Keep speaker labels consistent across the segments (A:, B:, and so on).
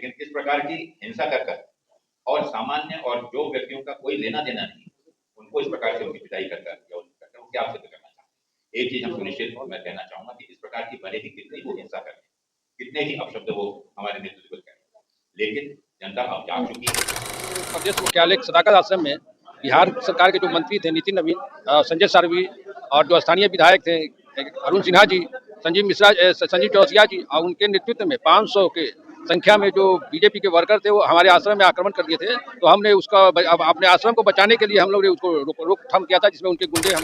A: लेकिन इस प्रकार की हिंसा कर और सामान्य और जो व्यक्तियों का कोई लेना देना नहीं, उनको इस प्रकार से उनकी पिटाई कर वो क्या सिद्ध करना चाहते हैं। एक चीज हम सुनिश्चित मैं कहना चाहूंगा कि इस प्रकार की भले ही कितनी वो हिंसा करें, कितने ही अपशब्द वो हमारे नेतृत्व को करें, लेकिन जनता अब जाग चुकी है।
B: प्रदेश मुख्यालय सदाकत आश्रम में बिहार सरकार के जो मंत्री थे नितिन नवीन, संजय सारवी और जो स्थानीय विधायक थे अरुण सिन्हा जी, संजीव मिश्रा, संजीव चौरसिया जी और उनके नेतृत्व में 500 के संख्या में जो बीजेपी के वर्कर थे वो हमारे आश्रम में आक्रमण कर दिए थे। तो हमने उसका अपने आश्रम को बचाने के लिए हम लोग ने उसको रोकथाम किया था, जिसमें उनके गुंडे हम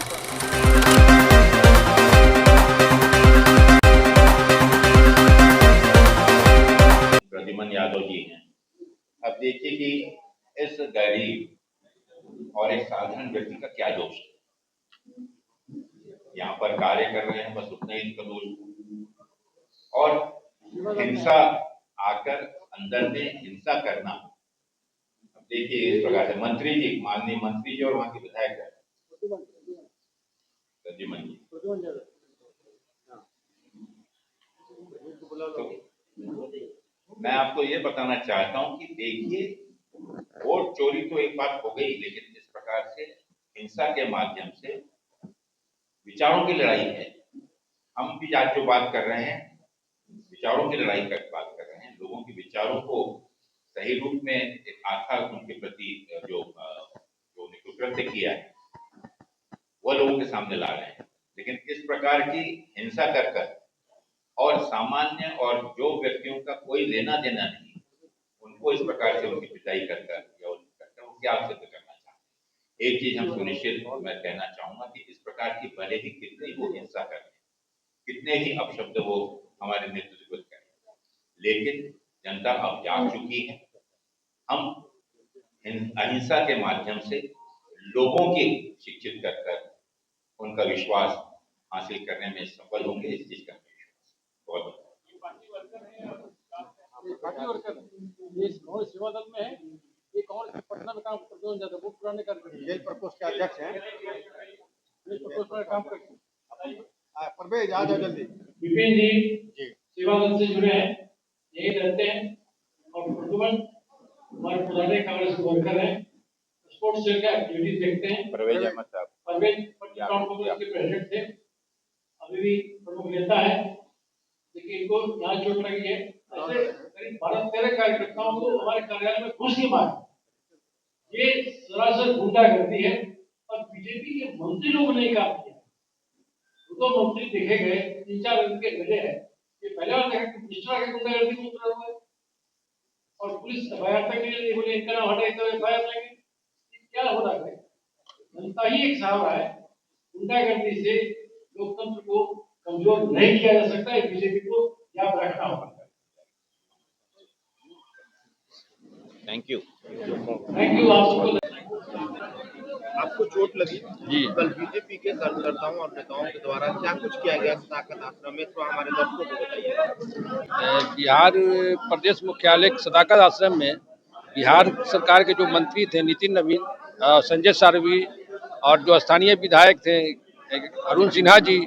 A: प्रद्युमन यादव जी हैं। अब देखिए कि इस गरीब और एक साधारण व्यक्ति का क्या दोष है। यहाँ पर कार्य कर रहे हैं, बस उतना ही इनका दोष। और हिंसा आकर अंदर में हिंसा करना, अब देखिए इस प्रकार से मंत्री जी, माननीय मंत्री जी और वहां के विधायक प्रद्युमन जी, तो मैं आपको ये बताना चाहता हूं कि देखिए वोट चोरी तो एक बात हो गई, लेकिन इस प्रकार से हिंसा के माध्यम से विचारों की लड़ाई है। हम भी आज जो बात कर रहे हैं विचारों की लड़ाई की बात कर रहे हैं, लोगों के विचारों को सही रूप में एक आस्था उनके प्रति जो उन्हें कृत्य किया है वह लोगों के सामने ला रहे हैं। लेकिन इस प्रकार की हिंसा कर और सामान्य और जो व्यक्तियों का कोई लेना देना नहीं, उनको इस प्रकार से उनकी पिटाई कर वो क्या सिद्ध करना चाहते हैं। एक चीज हम सुनिश्चित मैं कहना चाहूंगा कि इस प्रकार की भले ही कितनी वो हिंसा करें, कितने ही अपशब्द वो हमारे नेतृत्व को करें, लेकिन जनता अब जाग चुकी है। हम अहिंसा के माध्यम से लोगों की शिक्षित कर उनका विश्वास हासिल करने में सफल होंगे। इस चीज का बहुत
B: सेवा दल में है, एक और पटना में काम करते हैं, वो पुराने जेल प्रकोष्ठ के अध्यक्ष हैं, जेल प्रकोष्ठ में काम करते हैं। परवेज आ जाओ जल्दी।
C: विपिन जी सेवा दल से जुड़े हैं, यही रहते हैं और प्रद्युमन हमारे पुराने कांग्रेस वर्कर हैं, स्पोर्ट्स सेल का एक्टिविटीज देखते हैं।
A: परवेज अहमद साहब,
C: परवेज के प्रेसिडेंट थे, अभी भी प्रमुख नेता है, लेकिन इनको यहाँ चोट लगी है। ऐसे करीब 12-13 कार्यकर्ताओं को हमारे कार्यालय में घुस के मारा। ये सरासर गुंडागर्दी है और बीजेपी के मंत्री लोग नहीं काम किया। दो मंत्री देखे गए, 3-4 दिन के मिले हैं, ये पहले बार देखा कि मिश्रा के गुंडागर्दी में उतरा हुआ है और पुलिस एफआईआर तक नहीं बोले इनका नाम हटाए तो एफआईआर लेंगे। क्या हो रहा है? जनता ही एक सहारा है। गुंडागर्दी से लोकतंत्र को कमजोर नहीं किया जा सकता है, बीजेपी को याद रखना होगा।
A: Thank you.
D: आपको चोट लगी
B: जी।
D: कल बीजेपी के कार्यकर्ताओं और नेताओं के द्वारा क्या कुछ किया गया सदाकत आश्रम में, तो हमारे दर्शकों को बताइए।
B: बिहार प्रदेश मुख्यालय सदाकत आश्रम में बिहार सरकार के जो मंत्री थे नितिन नवीन, संजय सारवी और जो स्थानीय विधायक थे अरुण सिन्हा जी,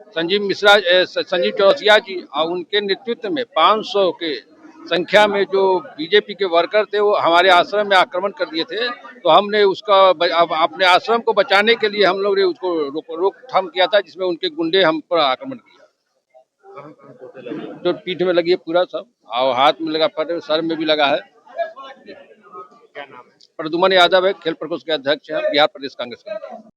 B: संजीव मिश्रा, संजीव चौरसिया जी और उनके नेतृत्व में 500 के संख्या में जो बीजेपी के वर्कर थे वो हमारे आश्रम में आक्रमण कर दिए थे। तो हमने उसका अपने आश्रम को बचाने के लिए हम लोग ने उसको रोकथाम किया था, जिसमें उनके गुंडे हम पर आक्रमण किया। तो पीठ में लगी है पूरा सब, और हाथ में लगा, सर में भी लगा है।
D: क्या नाम है?
B: प्रद्युमन यादव है, खेल प्रकोष्ठ के अध्यक्ष हैं, बिहार प्रदेश कांग्रेस कमेटी।